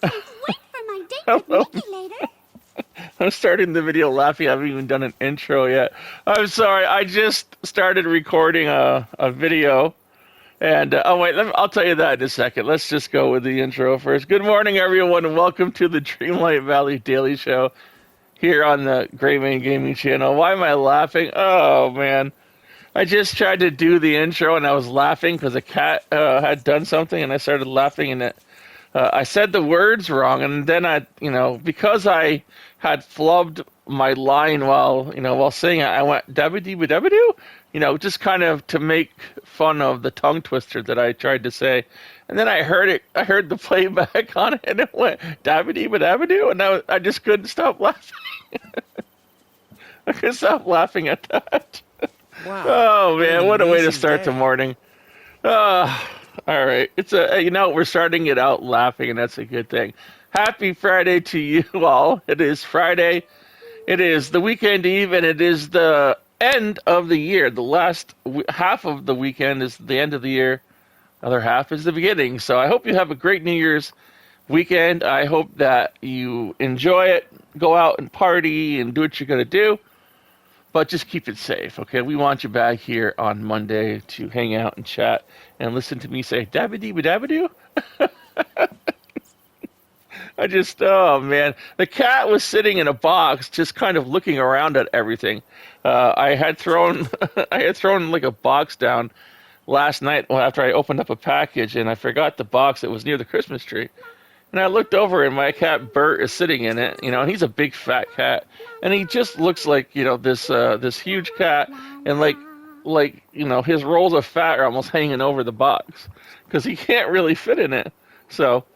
Wait for my date with Mickey later. I'm starting the video laughing. I haven't even done an intro yet. I'm sorry. I just started recording a video. And, oh, wait, I'll tell you that in a second. Let's just go with the intro first. Good morning, everyone, and welcome to the Dreamlight Valley Daily Show here on the Gray Man Gaming channel. Why am I laughing? Oh, man. I just tried to do the intro, and I was laughing because a cat had done something, and I started laughing, and I said the words wrong, and then because I had flubbed my line while singing, I went dabba-dee-ba-dabba-doo, just kind of to make fun of the tongue twister that I tried to say. And then I heard the playback on it, and it went dabba-dee-ba-dabba-doo, and I just couldn't stop laughing. I couldn't stop laughing at that. Wow. Oh, What man, an what a way to amazing start the day. morning. All right. We're starting it out laughing, and that's a good thing. Happy Friday to you all. It is Friday. It is the weekend eve, and it is the end of the year. The last half of the weekend is the end of the year. Other half is the beginning. So I hope you have a great New Year's weekend. I hope that you enjoy it, go out and party and do what you're going to do. But just keep it safe, okay? We want you back here on Monday to hang out and chat and listen to me say dabba-dee-ba-dabba-doo. Oh man, the cat was sitting in a box, just kind of looking around at everything. I had thrown, I had thrown like a box down last night after I opened up a package, and I forgot the box. It was near the Christmas tree. And I looked over, and my cat Bert is sitting in it. And he's a big fat cat, and he just looks like this huge cat, and his rolls of fat are almost hanging over the box because he can't really fit in it. So,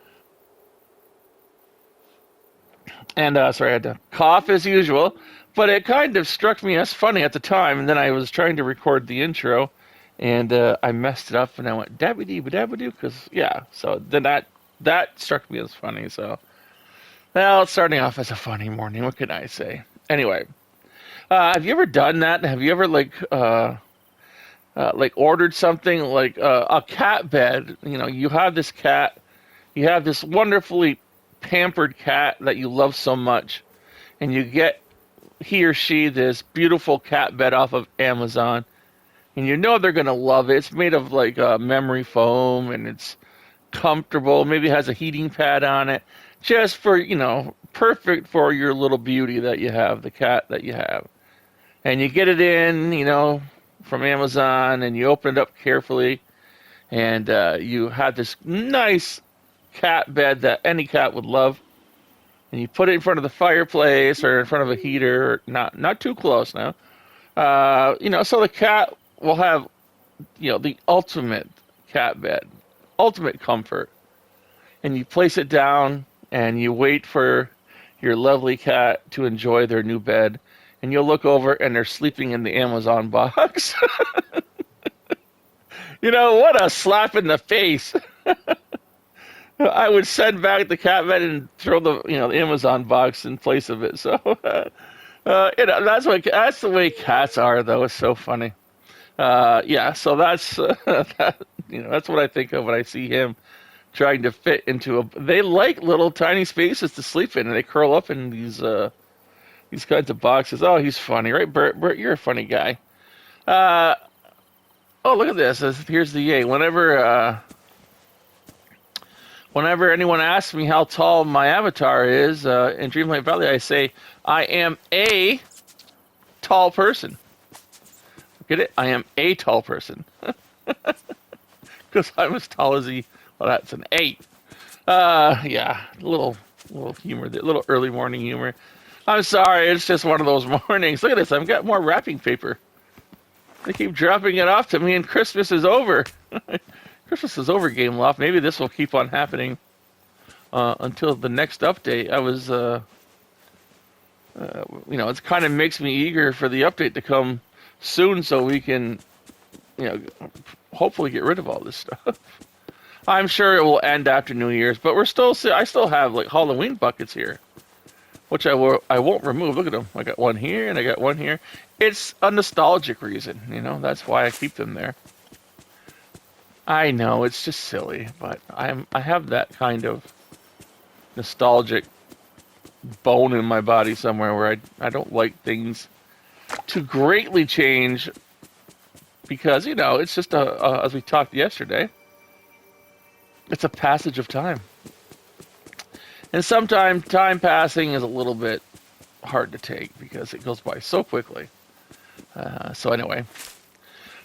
and sorry, I had to cough as usual, but it kind of struck me as funny at the time. And then I was trying to record the intro, and I messed it up, and I went dabba dee ba dabba doo because yeah. So then that struck me as funny. So, well, it's starting off as a funny morning. What can I say? Anyway, have you ever done that? Have you ever ordered something like a cat bed? You have this cat, you have this wonderfully pampered cat that you love so much, and you get he or she this beautiful cat bed off of Amazon, and they're gonna love it. It's made of memory foam, and it's comfortable, maybe has a heating pad on it, just for, perfect for your little beauty that you have, the cat that you have. And you get it in, from Amazon, and you open it up carefully, and you have this nice cat bed that any cat would love. And you put it in front of the fireplace or in front of a heater, not too close now. So the cat will have, the ultimate cat bed, ultimate comfort. And you place it down, and you wait for your lovely cat to enjoy their new bed, and you'll look over and they're sleeping in the Amazon box. What a slap in the face. I would send back the cat bed and throw the Amazon box in place of it. So that's the way cats are, though. It's so funny. Yeah, so that's that's what I think of when I see him trying to fit into they like little tiny spaces to sleep in, and they curl up in these kinds of boxes. Oh, he's funny, right, Bert? Bert, you're a funny guy. Oh, look at this. Here's the yay. Whenever anyone asks me how tall my avatar is in Dreamlight Valley, I say I am a tall person. Get it? I am a tall person. Because I'm as tall as he. Well, that's an 8. Yeah, a little humor, a little early morning humor. I'm sorry, it's just one of those mornings. Look at this, I've got more wrapping paper. They keep dropping it off to me, and Christmas is over. Christmas is over, Game Loft. Maybe this will keep on happening until the next update. I was, it kind of makes me eager for the update to come soon so we can, hopefully get rid of all this stuff. I'm sure it will end after New Year's, but I still have Halloween buckets here, which I won't remove. Look at them. I got one here and I got one here. It's a nostalgic reason, that's why I keep them there. I know it's just silly, but I have that kind of nostalgic bone in my body somewhere where I don't like things to greatly change because, it's just as we talked yesterday, it's a passage of time. And sometimes time passing is a little bit hard to take because it goes by so quickly. So anyway,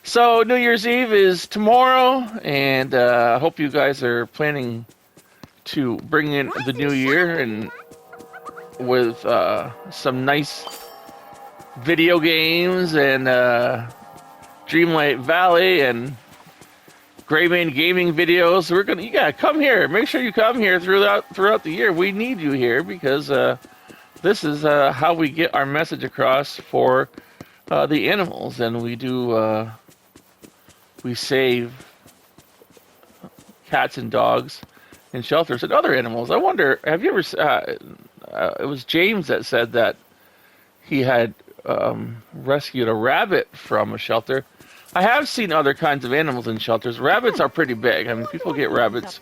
so New Year's Eve is tomorrow, and I hope you guys are planning to bring in the new year and with some nice video games and Dreamlight Valley and Greymane Gaming videos. You gotta come here. Make sure you come here throughout the year. We need you here because this is how we get our message across for the animals, and we save cats and dogs in shelters and other animals. I wonder, have you ever? It was James that said that he had rescued a rabbit from a shelter. I have seen other kinds of animals in shelters. Rabbits are pretty big. I mean, people get rabbits,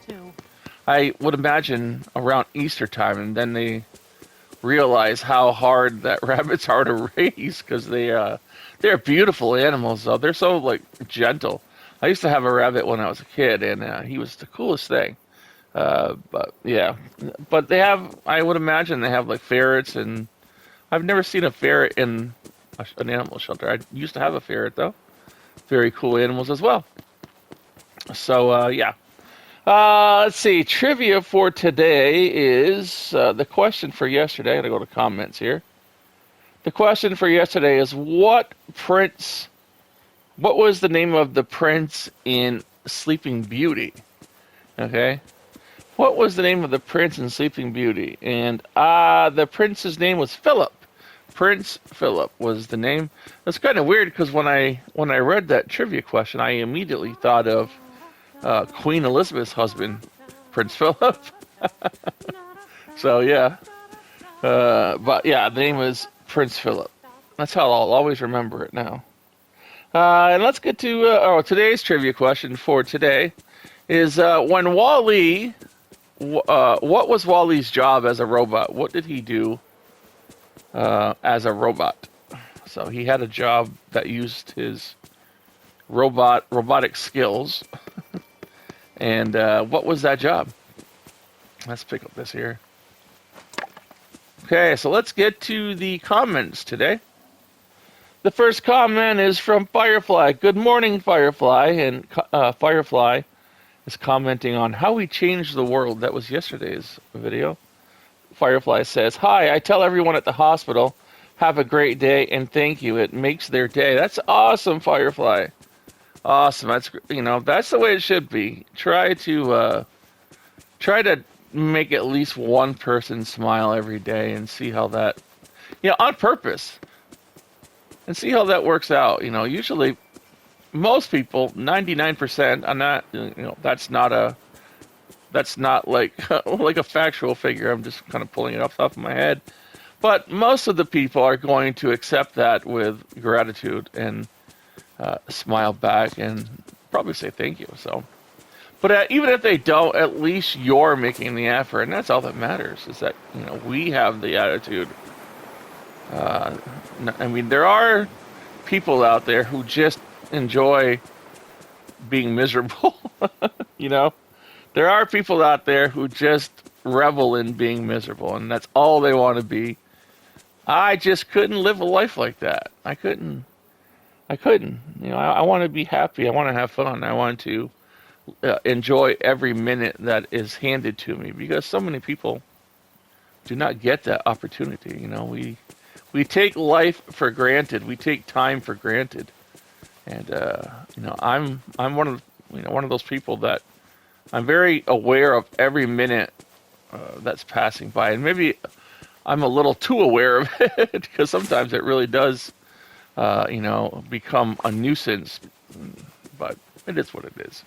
I would imagine, around Easter time, and then they realize how hard that rabbits are to raise because they're beautiful animals, though. They're so, like, gentle. I used to have a rabbit when I was a kid, and he was the coolest thing. But, yeah. But they have, I would imagine they have, like, ferrets, and I've never seen a ferret in an animal shelter. I used to have a ferret, though. Very cool animals as well. So, yeah. Let's see. Trivia for today is the question for yesterday. I'm going to go to comments here. The question for yesterday is what was the name of the prince in Sleeping Beauty? Okay. What was the name of the prince in Sleeping Beauty? And the prince's name was Philip. Prince Philip was the name. That's kind of weird because when I read that trivia question, I immediately thought of Queen Elizabeth's husband, Prince Philip. So yeah, but yeah, the name was Prince Philip. That's how I'll always remember it now. And let's get to today's trivia question for today is when Wall-E, what was Wall-E's job as a robot? What did he do as a robot? So he had a job that used his robotic skills. And what was that job? Let's pick up this here. Okay, so let's get to the comments today. The first comment is from Firefly. Good morning, Firefly. And Firefly is commenting on how we changed the world. That was yesterday's video. Firefly says, "Hi, I tell everyone at the hospital, have a great day and thank you. It makes their day." That's awesome, Firefly. Awesome. That's that's the way it should be. Try to make at least one person smile every day and see how that, on purpose, and see how that works out. Usually, most people, 99%, I'm not. That's not like like a factual figure. I'm just kind of pulling it off the top of my head. But most of the people are going to accept that with gratitude and smile back and probably say thank you. So, but even if they don't, at least you're making the effort, and that's all that matters. Is that we have the attitude. I mean, there are people out there who just enjoy being miserable. There are people out there who just revel in being miserable, and that's all they want to be. I just couldn't live a life like that. I couldn't. I want to be happy. I want to have fun. I want to enjoy every minute that is handed to me because so many people do not get that opportunity. We take life for granted. We take time for granted, and I'm one of those people that I'm very aware of every minute that's passing by, and maybe I'm a little too aware of it because sometimes it really does, become a nuisance. But it is what it is.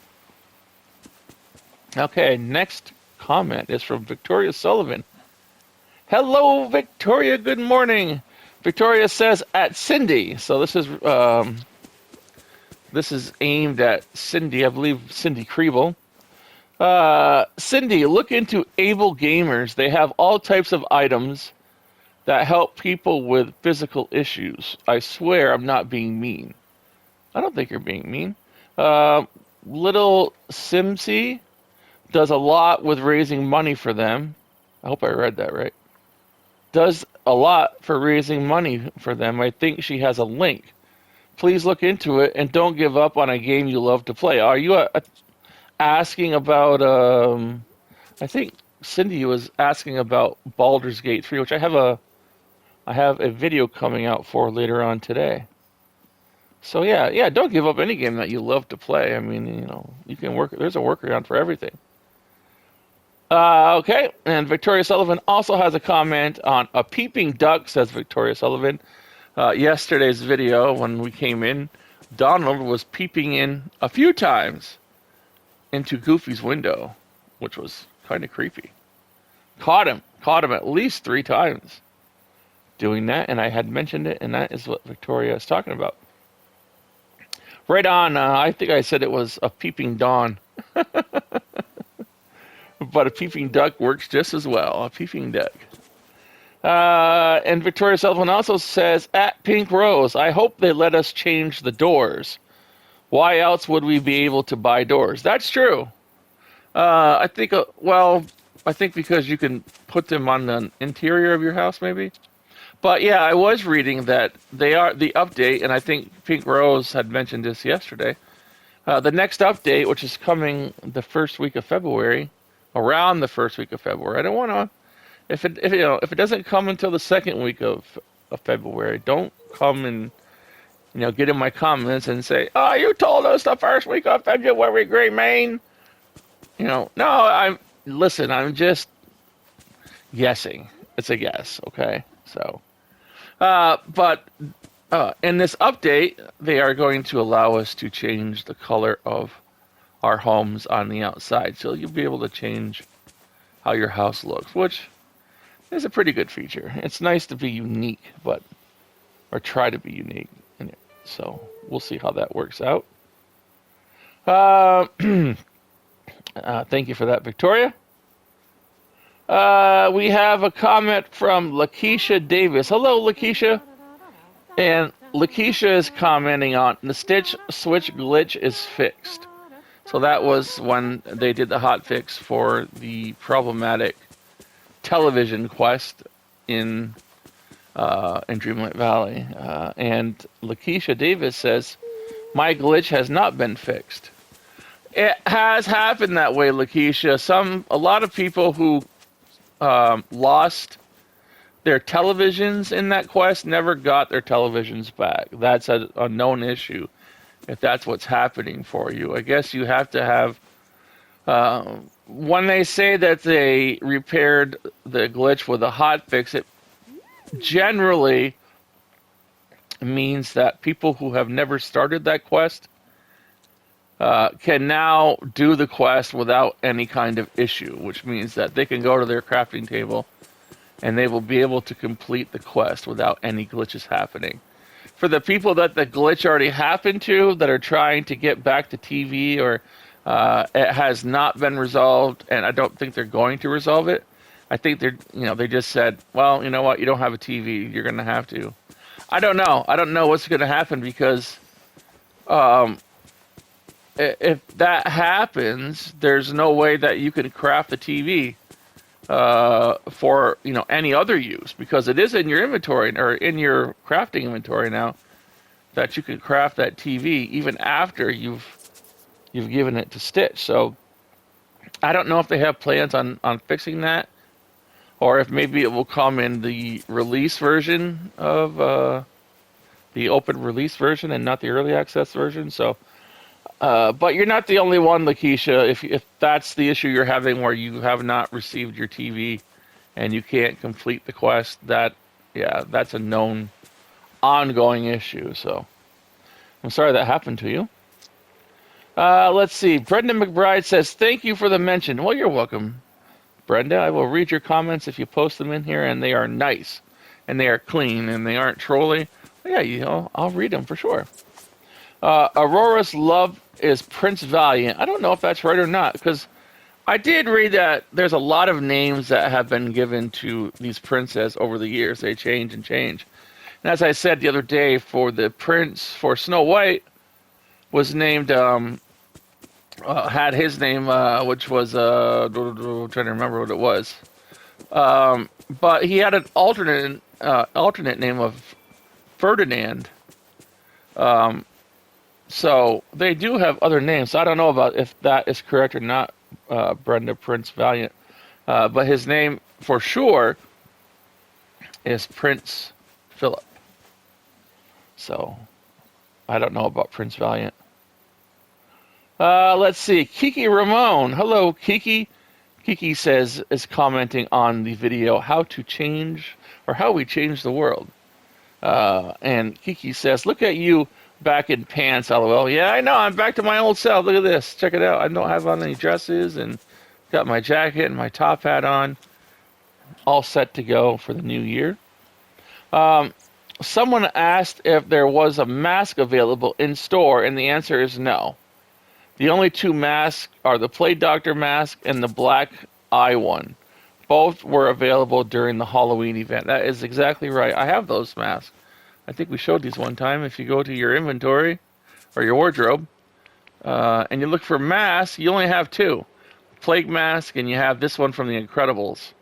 Okay, next comment is from Victoria Sullivan. Hello, Victoria. Good morning. Victoria says at Cindy. So this is aimed at Cindy. I believe Cindy Kriebel. Cindy, look into Able Gamers. They have all types of items that help people with physical issues. I swear I'm not being mean. I don't think you're being mean. Little Simsy does a lot with raising money for them. I hope I read that right. Does a lot for raising money for them. I think she has a link. Please look into it and don't give up on a game you love to play. Are you asking about, I think Cindy was asking about Baldur's Gate 3, which I have a video coming out for later on today. So yeah, don't give up any game that you love to play. I mean, you can work, there's a workaround for everything. Okay, and Victoria Sullivan also has a comment on a peeping duck, says Victoria Sullivan. Yesterday's video, when we came in, Donald was peeping in a few times into Goofy's window, which was kind of creepy. Caught him at least 3 times doing that, and I had mentioned it, and that is what Victoria is talking about. Right on, I think I said it was a peeping Dawn. But a peeping duck works just as well, a peeping duck. And Victoria Sullivan also says, at Pink Rose, I hope they let us change the doors. Why else would we be able to buy doors? That's true. I think because you can put them on the interior of your house, maybe. But yeah, I was reading that they are the update, and I think Pink Rose had mentioned this yesterday. The next update, which is coming the first week of February, around the first week of February. I don't want to, if it doesn't come until the second week of February, don't come and get in my comments and say, "Oh, you told us the first week of February, Grey Mane." No, I'm just guessing. It's a guess, okay? So, but in this update, they are going to allow us to change the color of our homes on the outside, so you'll be able to change how your house looks, which is a pretty good feature. It's nice to be unique, or try to be unique in it. So we'll see how that works out. Thank you for that, Victoria. We have a comment from Lakeisha Davis. Hello, Lakeisha. And Lakeisha is commenting on the Stitch Switch glitch is fixed. So that was when they did the hotfix for the problematic television quest in Dreamlight Valley. And Lakeisha Davis says, my glitch has not been fixed. It has happened that way, Lakeisha. A lot of people who lost their televisions in that quest never got their televisions back. That's a known issue. If that's what's happening for you, I guess you have to have. When they say that they repaired the glitch with a hotfix, it generally means that people who have never started that quest can now do the quest without any kind of issue, which means that they can go to their crafting table and they will be able to complete the quest without any glitches happening. For the people that the glitch already happened to, that are trying to get back to TV, or it has not been resolved, and I don't think they're going to resolve it. I think they just said, well, you know what, you don't have a TV, you're going to have to. I don't know what's going to happen, because if that happens, there's no way that you can craft a TV for any other use, because it is in your inventory, or in your crafting inventory now, that you can craft that TV even after you've given it to Stitch. So I don't know if they have plans on fixing that, or if maybe it will come in the release version of the open release version and not the early access version. So but you're not the only one, Lakeisha. If that's the issue you're having, where you have not received your TV and you can't complete the quest, that's a known ongoing issue. So I'm sorry that happened to you. Let's see. Brenda McBride says, thank you for the mention. Well, you're welcome, Brenda. I will read your comments if you post them in here, and they are nice, and they are clean, and they aren't trolly. Yeah, I'll read them for sure. Aurora's love is Prince Valiant. I don't know if that's right or not, because I did read that there's a lot of names that have been given to these princes over the years. They change and change. And as I said the other day, for the prince for Snow White was named had his name, which was I'm trying to remember what it was. But he had an alternate name of Ferdinand. So they do have other names. I don't know about if that is correct or not, Brenda Prince Valiant. But his name for sure is Prince Philip. So I don't know about Prince Valiant. Let's see. Kiki Ramon. Hello, Kiki. Kiki says is commenting on the video how to change or how we change the world. And Kiki says, "Look at you back in pants, lol." Yeah, I know. I'm back to my old self. Look at this. Check it out. I don't have on any dresses and got my jacket and my top hat on, all set to go for the new year. Someone asked if there was a mask available in store, and the answer is no. The only two masks are the Plague Doctor mask and the black eye one. Both were available during the Halloween event. That is exactly right. I have those masks. I think we showed these one time. If you go to your inventory or your wardrobe and you look for masks, you only have two. Plague mask and you have this one from the Incredibles.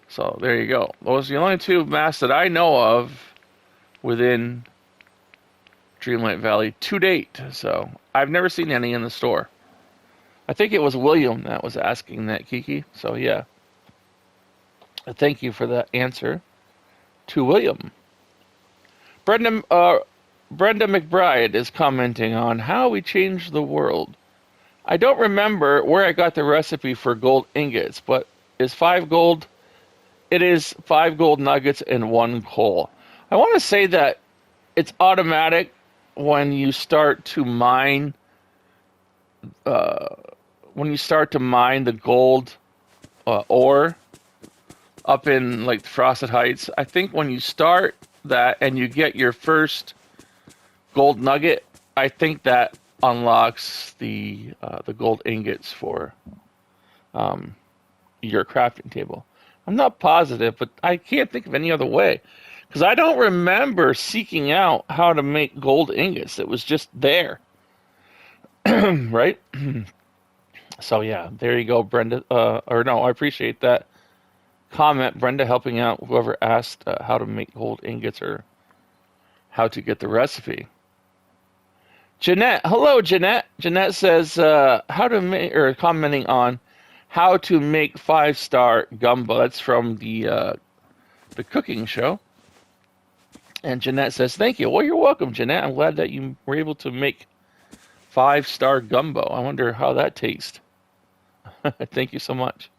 So there you go. Those are the only two masks that I know of within Dreamlight Valley to date. So I've never seen any in the store. I think it was William that was asking that, Kiki. So yeah. Thank you for that answer to William. Brenda McBride is commenting on how we changed the world. I don't remember where I got the recipe for gold ingots, but is 5 gold? It is 5 gold nuggets and 1 coal. I want to say that it's automatic when you start to mine. When you start to mine the gold ore up in like the Frosted Heights, I think when you start that and you get your first gold nugget, I think that unlocks the gold ingots for your crafting table. I'm not positive, but I can't think of any other way because I don't remember seeking out how to make gold ingots. It was just there, right? So yeah, there you go, Brenda. Or no, I appreciate that comment, Brenda, helping out whoever asked how to make gold ingots or how to get the recipe. Jeanette, hello, Jeanette. Jeanette says how to make, or commenting on how to make 5-star gumbo. That's from the cooking show. And Jeanette says, "Thank you." Well, you're welcome, Jeanette. I'm glad that you were able to make 5-star gumbo. I wonder how that tastes. Thank you so much.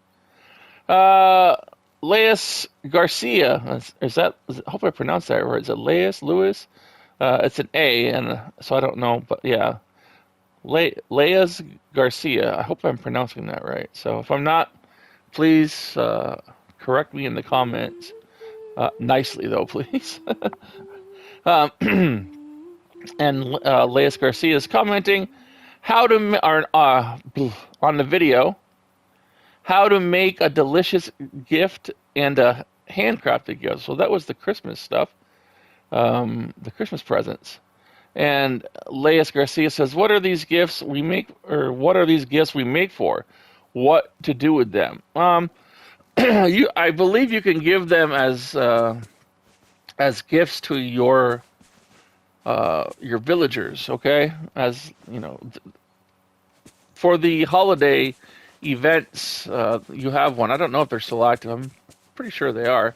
Leas Garcia. I hope I pronounced that right. Is it Lewis? It's an A, and so I don't know, but yeah. Leas Garcia. I hope I'm pronouncing that right. So if I'm not, please correct me in the comments. Nicely, though, please. And Leas Garcia is commenting on the video how to make a delicious gift and a handcrafted gift. So that was the Christmas stuff, the Christmas presents. And Leas Garcia says, "What are these gifts we make, or what are these gifts we make for? What to do with them?" I believe you can give them as gifts to your villagers. Okay, as you know, for the holiday events, you have one. I don't know if they're still active. I'm pretty sure they are.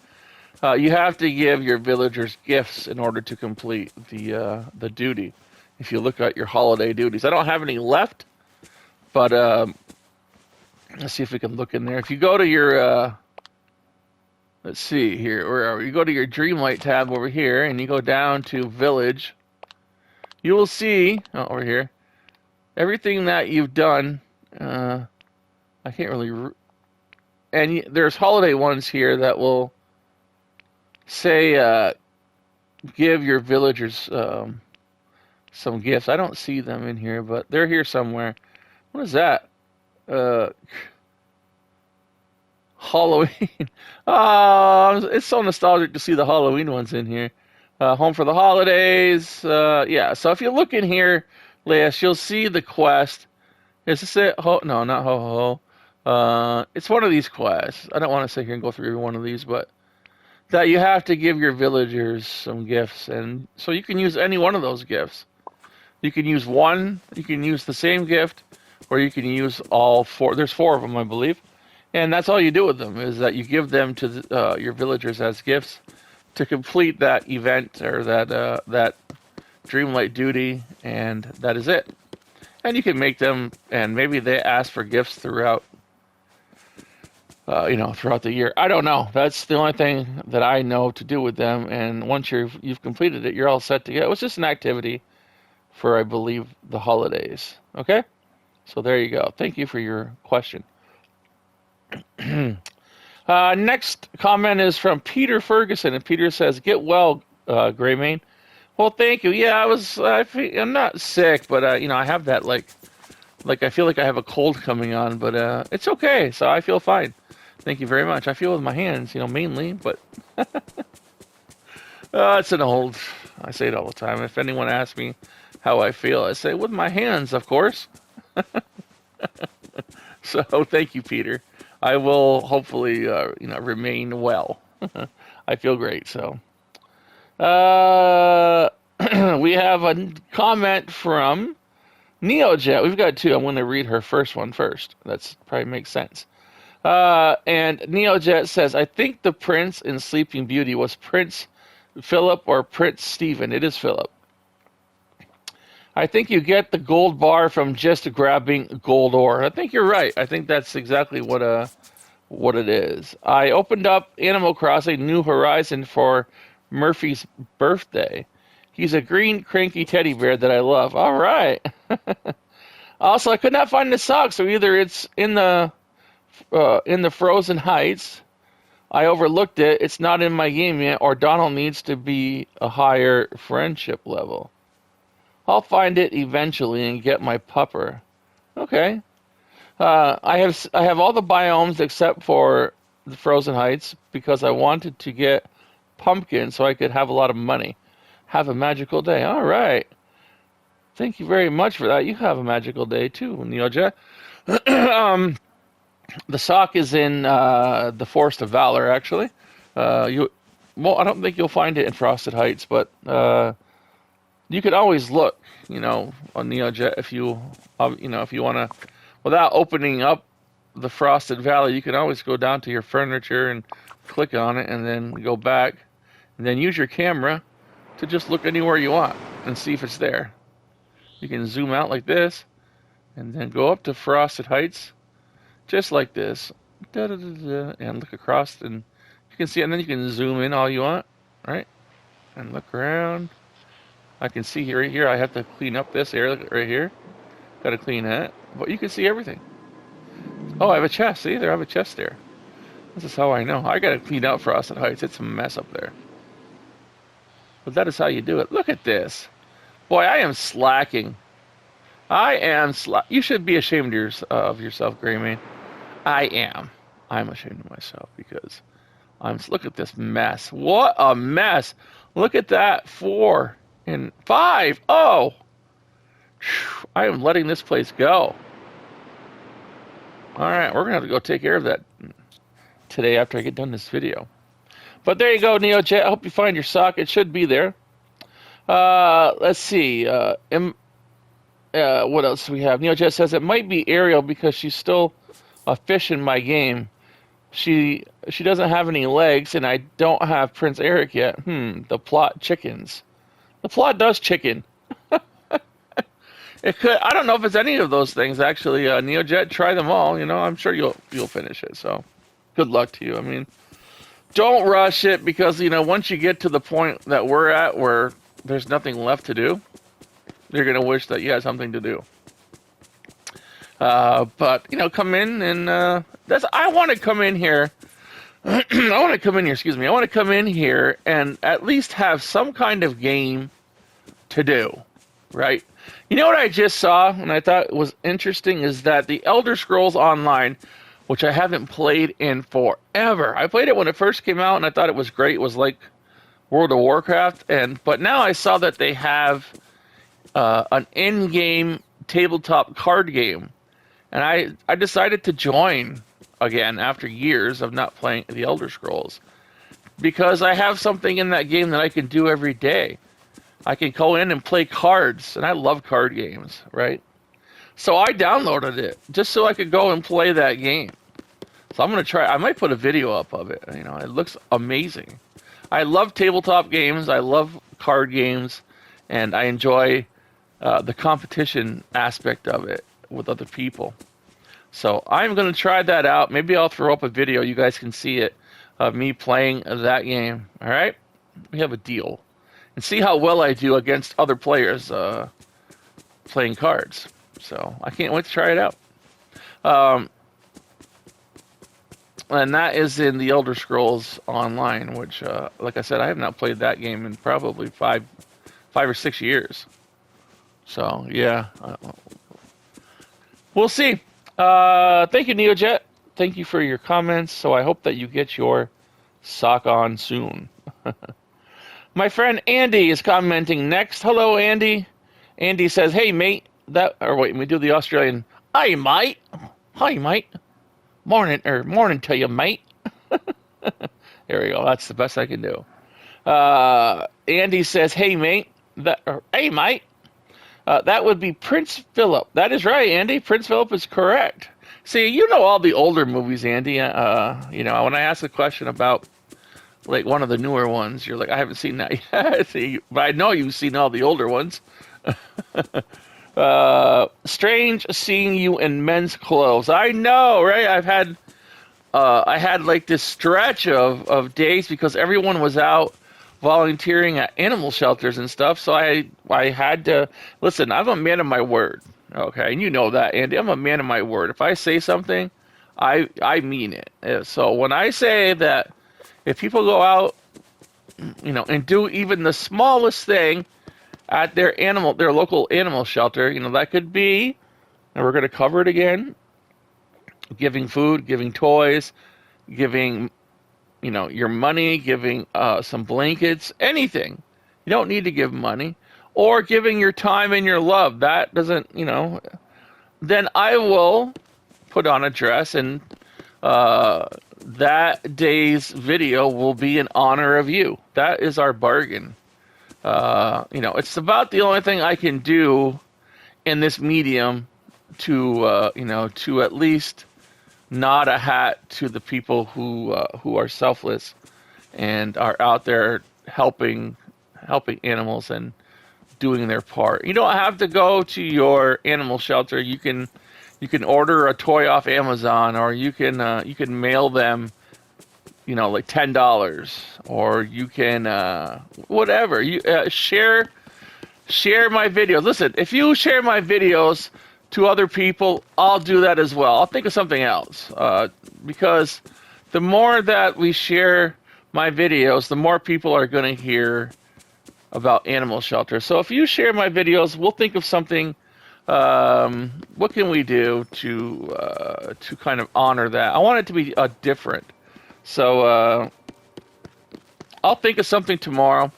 You have to give your villagers gifts in order to complete the duty. If you look at your holiday duties, I don't have any left, but let's see if we can look in there. If you go to your let's see here, where are we? You go to your Dreamlight tab over here, and you go down to Village. You will see over here everything that you've done. I can't really. And there's holiday ones here that will say, give your villagers some gifts. I don't see them in here, but they're here somewhere. What is that? Uh, Halloween. It's so nostalgic to see the Halloween ones in here. Home for the Holidays. Yeah, so if you look in here, Lias, you'll see the quest. Is this it? No, not ho ho ho. It's one of these quests. I don't want to sit here and go through every one of these, but that you have to give your villagers some gifts, and so you can use any one of those gifts. You can use one, you can use the same gift, or you can use all four. There's four of them, I believe, and that's all you do with them is that you give them to your villagers as gifts to complete that event or that Dreamlight duty, and that is it. And you can make them, and maybe they ask for gifts throughout, throughout the year. I don't know. That's the only thing that I know to do with them. And once you've completed it, you're all set to go. It was just an activity for, I believe, the holidays. Okay? So there you go. Thank you for your question. Next comment is from Peter Ferguson, and Peter says, "Get well, Greymane." Well, thank you. Yeah, I'm not sick, but I have that like I feel like I have a cold coming on, but it's okay. So I feel fine. Thank you very much. I feel with my hands, mainly, but it's an old. I say it all the time. If anyone asks me how I feel, I say with my hands, of course. So thank you, Peter. I will hopefully, remain well. I feel great. So, we have a comment from NeoJet. We've got two. I'm going to read her first one first. That's probably makes sense. And NeoJet says, "I think the prince in Sleeping Beauty was Prince Philip or Prince Stephen. It is Philip. I think you get the gold bar from just grabbing gold ore." I think you're right. I think that's exactly what it is. I opened up Animal Crossing New Horizon for Murphy's birthday. He's a green cranky teddy bear that I love. All right. Also, I could not find the sock, so either it's in the Frozen Heights, I overlooked it, it's not in my game yet, or Donald needs to be a higher friendship level. I'll find it eventually and get my pupper. Okay. I have all the biomes except for the Frozen Heights because I wanted to get pumpkin so I could have a lot of money. Have a magical day. All right. Thank you very much for that. You have a magical day too, Neoja. The sock is in the Forest of Valor, actually. I don't think you'll find it in Frosted Heights, but you could always look, on NeoJet if you want to, without opening up the Frosted Valley, you can always go down to your furniture and click on it and then go back and then use your camera to just look anywhere you want and see if it's there. You can zoom out like this and then go up to Frosted Heights just like this, and look across, and you can see it, and then you can zoom in all you want, right? And look around. I can see right here, I have to clean up this area right here. Got to clean that, but you can see everything. Oh, I have a chest. See, there I have a chest there. This is how I know. I got to clean out Frosted Heights. It's a mess up there. But that is how you do it. Look at this. Boy, I am slacking. You should be ashamed of yourself, Greymane. I am. I'm ashamed of myself because look at this mess. What a mess. Look at that. 4 and 5. Oh. I am letting this place go. All right, we're going to have to go take care of that today after I get done this video. But there you go, NeoJet. I hope you find your sock. It should be there. Let's see. What else do we have? NeoJet says it might be Ariel because she's still a fish in my game. She doesn't have any legs, and I don't have Prince Eric yet. The plot chickens. The plot does chicken. It could. I don't know if it's any of those things actually. NeoJet, try them all. I'm sure you'll finish it. So, good luck to you. I mean, don't rush it because once you get to the point that we're at where there's nothing left to do, you're gonna wish that you had something to do. But come in and I want to come in here. I want to come in here. Excuse me. I want to come in here and at least have some kind of game to do. right? You know what I just saw and I thought was interesting is that the Elder Scrolls Online, which I haven't played in forever. I played it when it first came out and I thought it was great. It was like World of Warcraft, but now I saw that they have an in-game tabletop card game, and I decided to join again after years of not playing the Elder Scrolls because I have something in that game that I can do every day. I can go in and play cards, and I love card games, right? So I downloaded it just so I could go and play that game. So I'm gonna try. I might put a video up of it. You know, it looks amazing. I love tabletop games. I love card games, and I enjoy the competition aspect of it with other people. So I'm going to try that out. Maybe I'll throw up a video. You guys can see it of me playing that game. All right? We have a deal. And see how well I do against other players playing cards. So I can't wait to try it out. And that is in the Elder Scrolls Online, which, like I said, I have not played that game in probably five or 6 years. So, yeah. We'll see. Thank you, NeoJet. Thank you for your comments. So I hope that you get your sock on soon. My friend Andy is commenting next. Hello, Andy. Andy says, hey, mate. Wait, let me do the Australian. Hi, mate. Hi, mate. Morning to you, mate. There we go. That's the best I can do. Andy says, hey, mate. Hey, mate. That would be Prince Philip. That is right, Andy. Prince Philip is correct. See, you know all the older movies, Andy. You know, when I ask a question about like one of the newer ones, you're like, I haven't seen that yet. See, but I know you've seen all the older ones. Strange seeing you in men's clothes. I know, right? I had like this stretch of days because everyone was out volunteering at animal shelters and stuff. So I had to listen. I'm a man of my word. Okay, and you know that, Andy. I'm a man of my word. If I say something, I mean it. So when I say that, if people go out, you know, and do even the smallest thing at their local animal shelter, you know, that could be, and we're going to cover it again, giving food, giving toys, giving, you know, your money, giving some blankets, anything. You don't need to give money. Or giving your time and your love. That doesn't, you know, then I will put on a dress and that day's video will be in honor of you. That is our bargain. You know, it's about the only thing I can do in this medium to, you know, to at least nod a hat to the people who are selfless and are out there helping animals and doing their part. You don't have to go to your animal shelter. You can order a toy off Amazon, or you can mail them, you know, like $10, or you can whatever. You share my videos. Listen, if you share my videos to other people, I'll do that as well. I'll think of something else, because the more that we share my videos, the more people are going to hear about animal shelter. So if you share my videos, we'll think of something. What can we do to kind of honor that? I want it to be different. So I'll think of something tomorrow.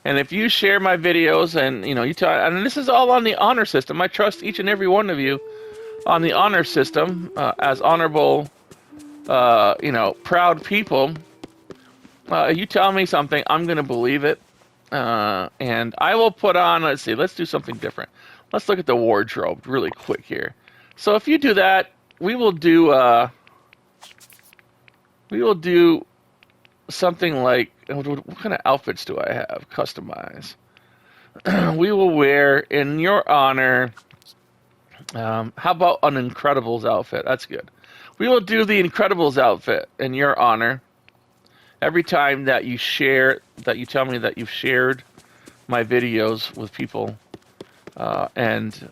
And if you share my videos and, you know, and this is all on the honor system. I trust each and every one of you on the honor system as honorable, you know, proud people. You tell me something, I'm going to believe it. And I will put on, let's do something different. Let's look at the wardrobe really quick here. So if you do that, we will do something like, what kind of outfits do I have customized? We will wear, in your honor, how about an Incredibles outfit? That's good. We will do the Incredibles outfit in your honor. Every time that you share, that you tell me that you've shared my videos with people, and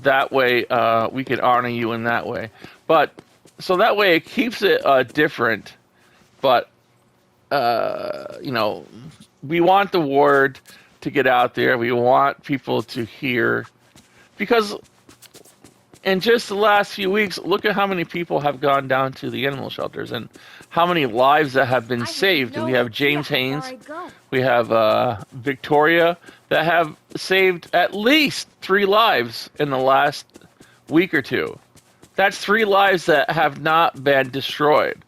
that way we can honor you in that way. But so that way it keeps it different. But you know, we want the ward to get out there. We want people to hear, because in just the last few weeks, look at how many people have gone down to the animal shelters and how many lives that have been saved. We have James Haynes, we have Victoria, that have saved at least 3 lives in the last week or two. That's 3 lives that have not been destroyed.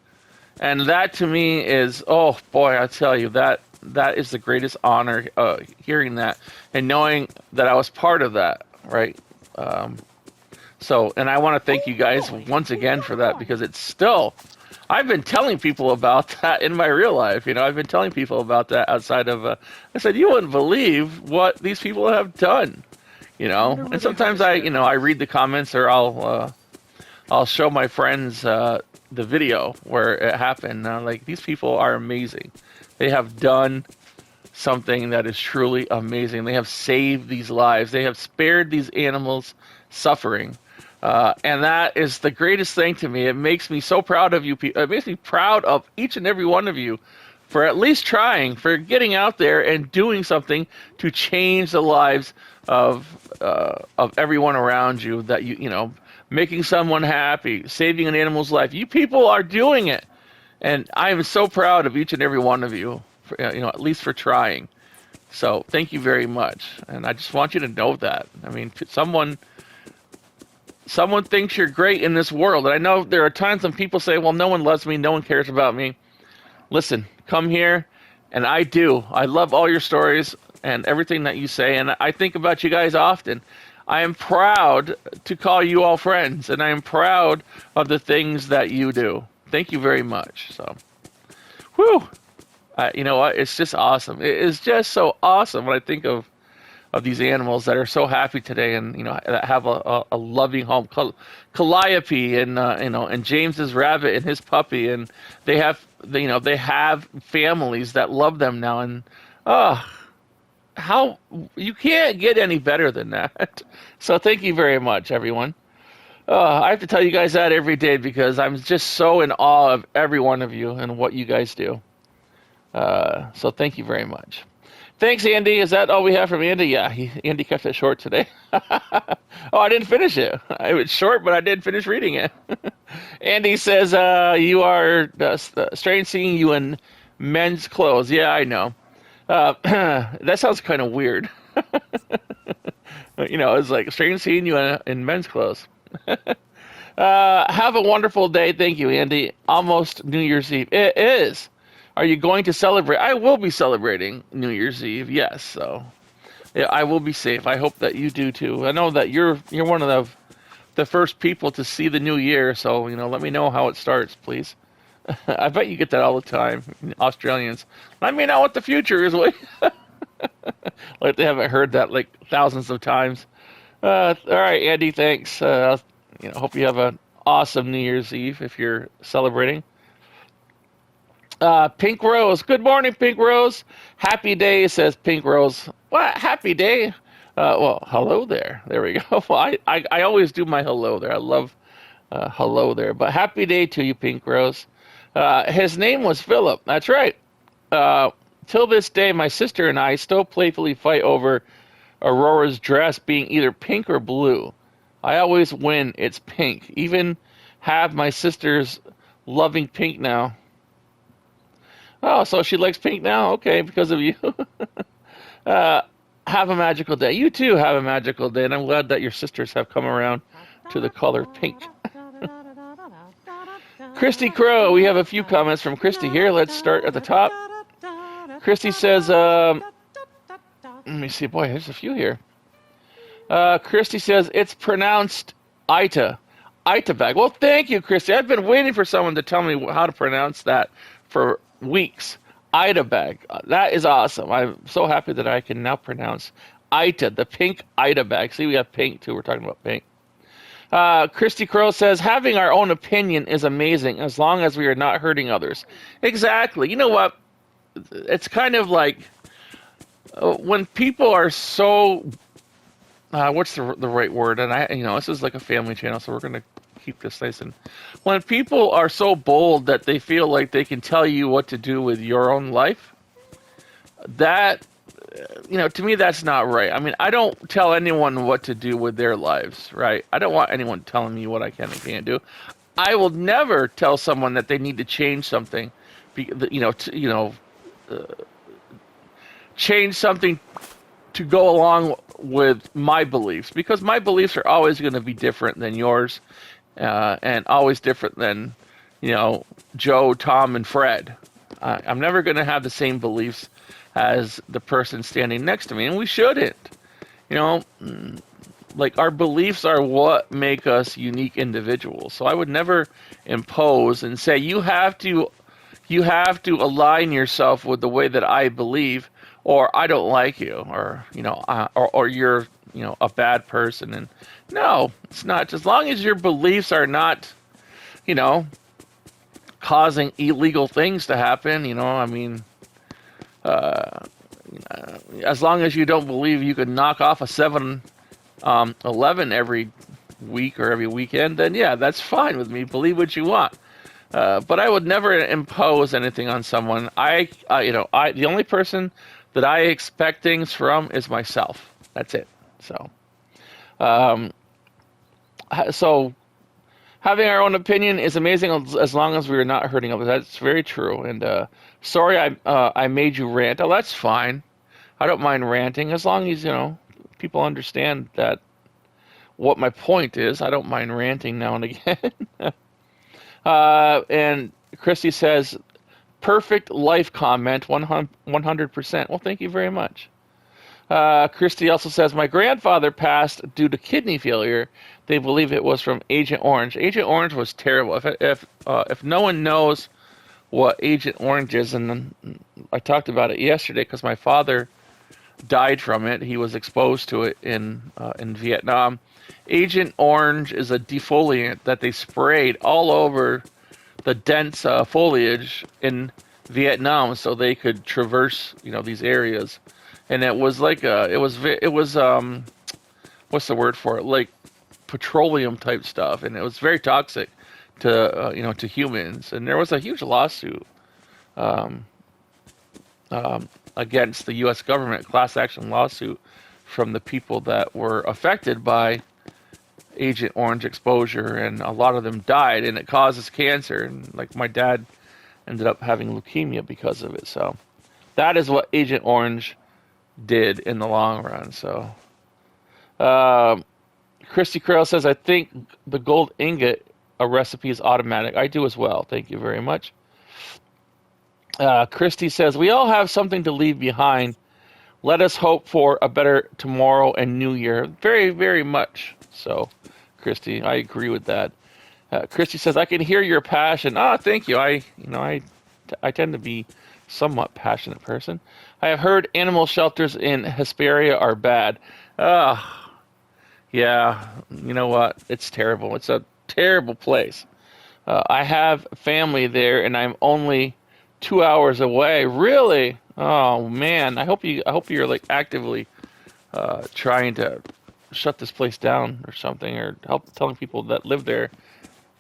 And that to me is, oh boy, I tell you, that is the greatest honor, hearing that and knowing that I was part of that, right? So, and I want to thank you guys once again for that, because it's still, I've been telling people about that in my real life. You know, I've been telling people about that outside of, I said, you wouldn't believe what these people have done, you know? And sometimes I read the comments, or I'll show my friends, the video where it happened. Like, these people are amazing. They have done something that is truly amazing. They have saved these lives. They have spared these animals suffering. And that is the greatest thing to me. It makes me so proud of you. It makes me proud of each and every one of you for at least trying, for getting out there and doing something to change the lives of everyone around you. That you know, making someone happy, saving an animal's life. You people are doing it. And I am so proud of each and every one of you, for, you know, at least for trying. So thank you very much. And I just want you to know that. I mean, someone thinks you're great in this world. And I know there are times when people say, well, no one loves me, no one cares about me. Listen, come here, and I do. I love all your stories and everything that you say, and I think about you guys often. I am proud to call you all friends, and I am proud of the things that you do. Thank you very much. So, whew. You know what? It's just awesome. It is just so awesome when I think of these animals that are so happy today, and you know, that have a loving home. Calliope and and James's rabbit and his puppy, and they have families that love them now, and how you can't get any better than that. So thank you very much, everyone. I have to tell you guys that every day, because I'm just so in awe of every one of you and what you guys do. So thank you very much. Thanks, Andy. Is that all we have from Andy? Yeah, Andy kept it short today. Oh, I didn't finish it. It was short, but I did finish reading it. Andy says, you are strange seeing you in men's clothes. Yeah, I know. That sounds kind of weird. You know, it's like strange seeing you in men's clothes. Have a wonderful day. Thank you, Andy. Almost New Year's Eve. It is. Are you going to celebrate? I will be celebrating New Year's Eve. Yes. So, yeah, I will be safe. I hope that you do too. I know that you're one of the first people to see the new year. So, you know, let me know how it starts, please. I bet you get that all the time, Australians. Let me know what the future is like. Like they haven't heard that like thousands of times. All right, Andy, thanks. Hope you have an awesome New Year's Eve if you're celebrating. Pink Rose. Good morning, Pink Rose. Happy day, says Pink Rose. What? Happy day? Well, hello there. There we go. Well, I always do my hello there. I love hello there. But happy day to you, Pink Rose. His name was Philip. That's right. Till this day, my sister and I still playfully fight over Aurora's dress being either pink or blue. I always win. It's pink. Even have my sister's loving pink now. Oh, so she likes pink now? Okay, because of you. Have a magical day. You too have a magical day, and I'm glad that your sisters have come around to the color pink. Christy Crow, we have a few comments from Christy here. Let's start at the top. Christy says, let me see, boy, there's a few here. Christy says, it's pronounced Ita. Ita bag. Well, thank you, Christy. I've been waiting for someone to tell me how to pronounce that for weeks. Ita bag. That is awesome. I'm so happy that I can now pronounce Ita, the pink Ita bag. See, we have pink too. We're talking about pink. Christy Crow says, having our own opinion is amazing as long as we are not hurting others. Exactly. You know what? It's kind of like when people are so, what's the right word? And this is like a family channel, so we're going to keep this nice. And when people are so bold that they feel like they can tell you what to do with your own life, that to me, that's not right. I mean, I don't tell anyone what to do with their lives, right? I don't want anyone telling me what I can and can't do. I will never tell someone that they need to change something, change something to go along with my beliefs, because my beliefs are always going to be different than yours, and always different than, Joe, Tom, and Fred. I'm never going to have the same beliefs as the person standing next to me, and we shouldn't. You know, like our beliefs are what make us unique individuals. So I would never impose and say you have to align yourself with the way that I believe, or I don't like you, or or you're a bad person. And no, it's not. As long as your beliefs are not, you know, causing illegal things to happen. I mean, as long as you don't believe you could knock off a 7-Eleven every week or every weekend, then yeah, that's fine with me. Believe what you want. But I would never impose anything on someone. The only person that I expect things from is myself. That's it. Um, so having our own opinion is amazing as long as we are not hurting others. That's very true. And sorry, I made you rant. Oh, that's fine. I don't mind ranting as long as people understand that what my point is. I don't mind ranting now and again. And Christy says, perfect life comment, 100%. Well, thank you very much. Christy also says, my grandfather passed due to kidney failure. They believe it was from Agent Orange. Agent Orange was terrible. If no one knows what Agent Orange is, and I talked about it yesterday because my father died from it. He was exposed to it in Vietnam. Agent Orange is a defoliant that they sprayed all over the dense foliage in Vietnam so they could traverse, these areas. And it was like what's the word for it? Like petroleum type stuff, and it was very toxic to humans. And there was a huge lawsuit against the U.S. government, class action lawsuit from the people that were affected by Agent Orange exposure, and a lot of them died, and it causes cancer. And like my dad ended up having leukemia because of it. So that is what Agent Orange did in the long run. So Christy Carroll says, I think the gold ingot recipe is automatic. I do as well. Thank you very much. Christy says, we all have something to leave behind. Let us hope for a better tomorrow and new year. Very, very much so, Christy. I agree with that. Christy says, I can hear your passion. Thank you. I tend to be somewhat passionate person. I have heard animal shelters in Hesperia are bad. Yeah, you know what? It's terrible. It's a terrible place. I have family there, and I'm only 2 hours away. Really? Oh man! I hope you're like actively trying to shut this place down or something, or help telling people that live there.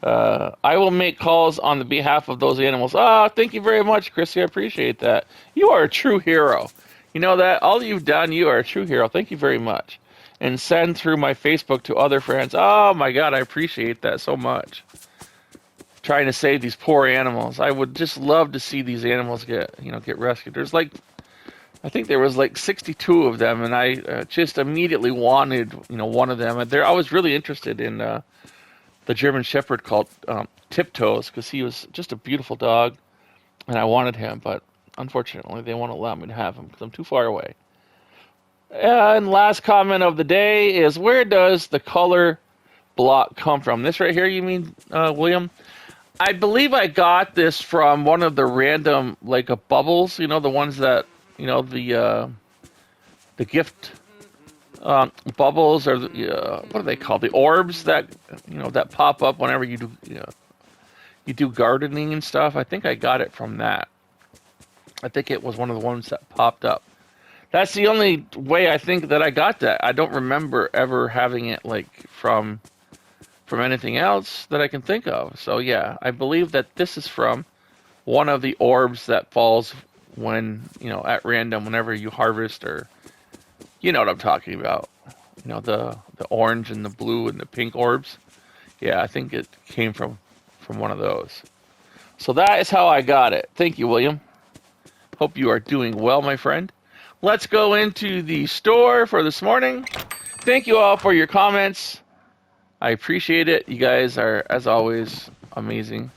I will make calls on the behalf of those animals. Thank you very much, Chrissy. I appreciate that. You are a true hero. You know that? All you've done, you are a true hero. Thank you very much. And send through my Facebook to other friends. Oh my God, I appreciate that so much. Trying to save these poor animals. I would just love to see these animals get rescued. I think there was like 62 of them, and I just immediately wanted, one of them. And I was really interested in the German Shepherd called Tiptoes, because he was just a beautiful dog, and I wanted him, but unfortunately they won't allow me to have him because I'm too far away. And last comment of the day is, where does the color block come from? This right here, you mean, William? I believe I got this from one of the random, like, bubbles, the ones that, the gift bubbles, or what are they called? The orbs that, that pop up whenever you do, you do gardening and stuff. I think I got it from that. I think it was one of the ones that popped up. That's the only way I think that I got that. I don't remember ever having it like from anything else that I can think of. So yeah, I believe that this is from one of the orbs that falls when, at random, whenever you harvest, or you know what I'm talking about. The orange and the blue and the pink orbs. Yeah, I think it came from one of those. So that is how I got it. Thank you, William. Hope you are doing well, my friend. Let's go into the store for this morning. Thank you all for your comments. I appreciate it. You guys are, as always, amazing.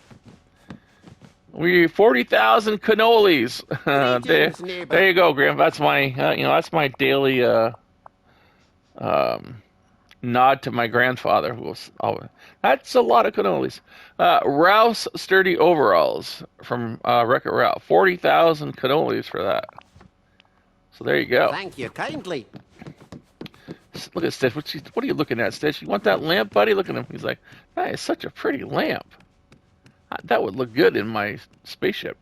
We're 40,000 cannolis. There you go, Graham. That's my, that's my daily nod to my grandfather, who was always. That's a lot of cannolis. Ralph's sturdy overalls from Wreck-It Ralph. 40,000 cannolis for that. So there you go. Thank you kindly. Look at Stitch. What are you looking at, Stitch? You want that lamp, buddy? Look at him. He's like, that is such a pretty lamp. That would look good in my spaceship.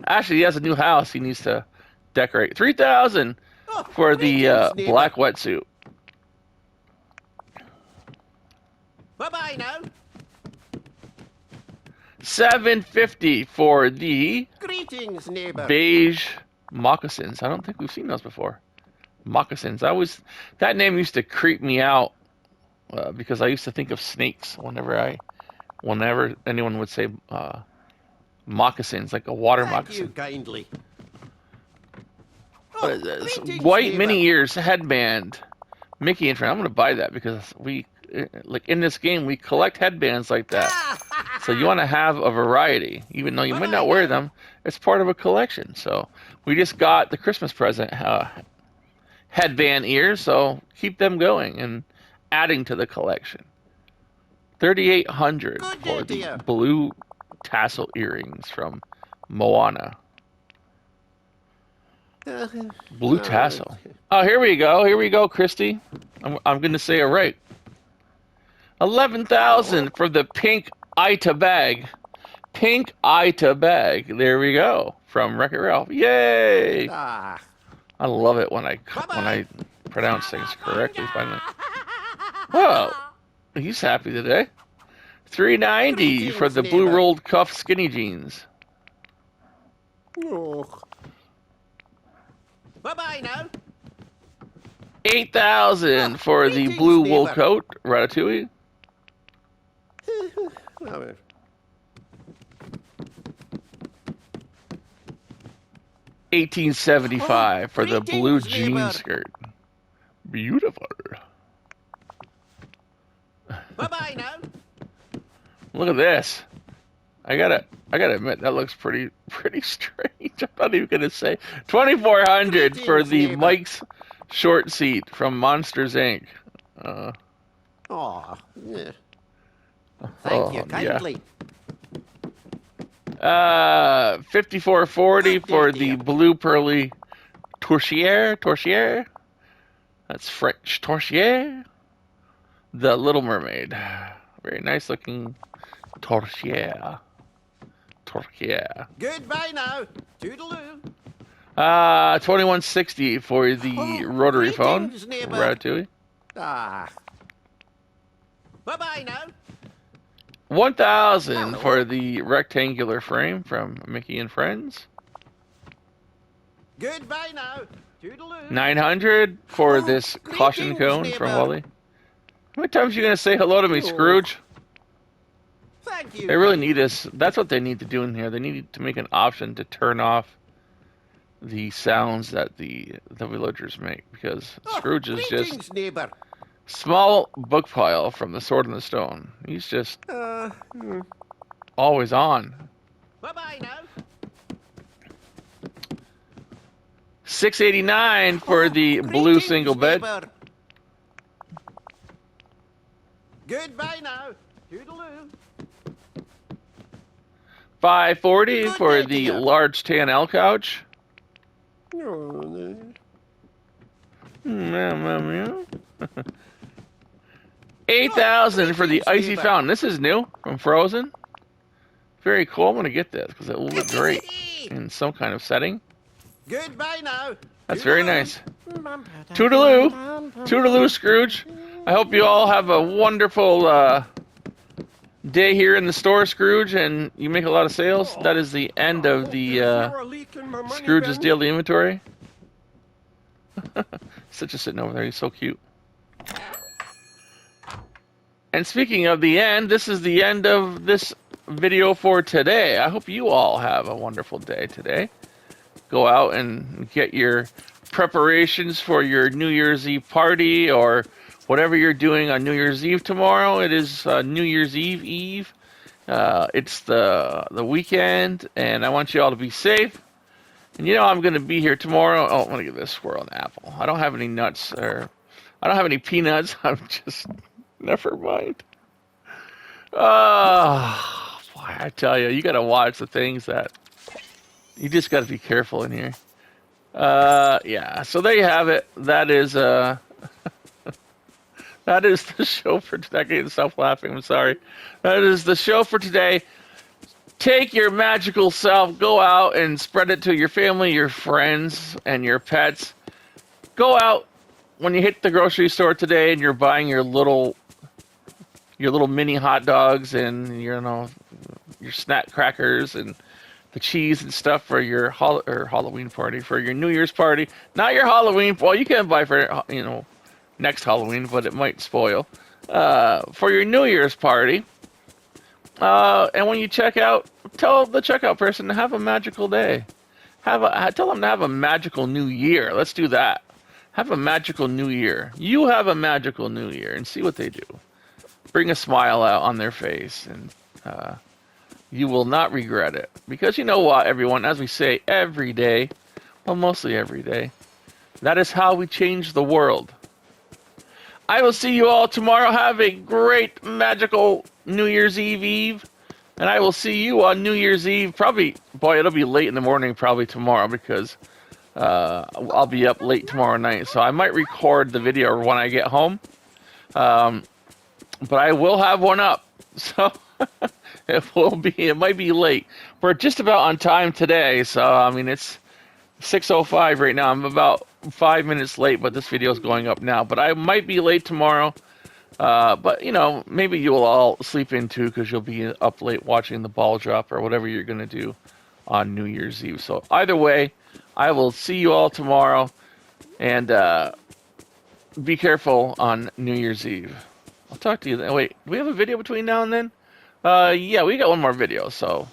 Actually, he has a new house he needs to decorate. 3,000 for the black wetsuit. Bye-bye now. 750 for the Greetings, neighbor. beige moccasins. I don't think we've seen those before. Moccasins. That name used to creep me out because I used to think of snakes whenever anyone would say moccasins, like a water moccasin. Thank you kindly. What is this? White mini ears headband. Mickey and friend. I'm going to buy that because in this game, we collect headbands like that. So you want to have a variety, even though you might not wear them. It's part of a collection. So we just got the Christmas present headband ears, so keep them going and adding to the collection. 3,800 for the blue tassel earrings from Moana. Blue tassel. Oh, here we go, Christy. I'm going to say it right. 11,000 for the pink Ita bag. Pink Ita bag. There we go. From Wreck-It Ralph. Yay! I love it when I pronounce things correctly finally. Whoa. He's happy today. 390 for the blue rolled cuff skinny jeans. Bye-bye now. 8,000 for the blue wool coat, Ratatouille. 1875 for the blue jean skirt. Beautiful. Bye-bye now. Look at this. I gotta admit, that looks pretty strange. I'm not even gonna say 2,400 for the Mike's short seat from Monsters Inc. Yeah. Thank you kindly. 5,440 for the blue pearly Torchiere. That's French. Torchiere. The Little Mermaid. Very nice looking Torchiere. Goodbye now. Toodaloo. 2,160 for the rotary phone. Ratatouille. Bye-bye now. 1,000 for the rectangular frame from Mickey and Friends. Goodbye now. Toodaloo. 900 for this caution cone from Wally. How many times are you going to say hello to me, Scrooge? Thank you. They really need this. That's what they need to do in here. They need to make an option to turn off the sounds that the villagers make, because Scrooge is just neighbor. small book pile from the Sword and the Stone. He's just always on. Bye-bye now. 689 for the blue single bed. Neighbor. Goodbye now. Toodaloo. 540 for the large tan L couch. 8,000 for the icy fountain. This is new from Frozen. Very cool. I'm going to get this because it will look great in some kind of setting. Goodbye now. That's very nice. Toodaloo. Toodaloo, Scrooge. I hope you all have a wonderful day here in the store, Scrooge, and you make a lot of sales, that is the end of the You're a leak in my money Scrooge's bin. daily inventory. Such a sitting over there, he's so cute. And speaking of the end, this is the end of this video for today. I hope you all have a wonderful day today. Go out and get your preparations for your New Year's Eve party or whatever you're doing on New Year's Eve tomorrow. It is New Year's Eve. It's the weekend, and I want you all to be safe. And you know I'm going to be here tomorrow. Oh, I'm going to give this squirrel an apple. I don't have any nuts, or I don't have any peanuts. I'm just... Never mind. Boy, I tell you, you got to watch the things that... You just got to be careful in here. Yeah, so there you have it. That is that is the show for today. I can't stop laughing. I'm sorry. That is the show for today. Take your magical self, go out and spread it to your family, your friends, and your pets. Go out when you hit the grocery store today and you're buying your little mini hot dogs and your snack crackers and the cheese and stuff for your Halloween party, for your New Year's party. Not your Halloween. Well, you can buy for next Halloween, but it might spoil. For your New Year's party. And when you check out, tell the checkout person to have a magical day. Tell them to have a magical new year. Let's do that. Have a magical new year. You have a magical new year, and see what they do. Bring a smile out on their face, and you will not regret it. Because you know what, everyone, as we say every day, well, mostly every day, that is how we change the world. I will see you all tomorrow. Have a great, magical New Year's Eve, and I will see you on New Year's Eve. Probably, boy, it'll be late in the morning probably tomorrow, because I'll be up late tomorrow night, so I might record the video when I get home. But I will have one up, so it might be late. We're just about on time today, so I mean it's 6:05 right now. I'm about 5 minutes late, but this video is going up now. But I might be late tomorrow. But maybe you will all sleep in too, because you'll be up late watching the ball drop or whatever you're gonna do on New Year's Eve. So either way, I will see you all tomorrow, and be careful on New Year's Eve. I'll talk to you then. Wait, do we have a video between now and then? Yeah, we got one more video, so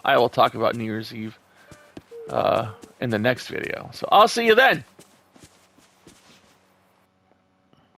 I will talk about New Year's Eve in the next video. So I'll see you then.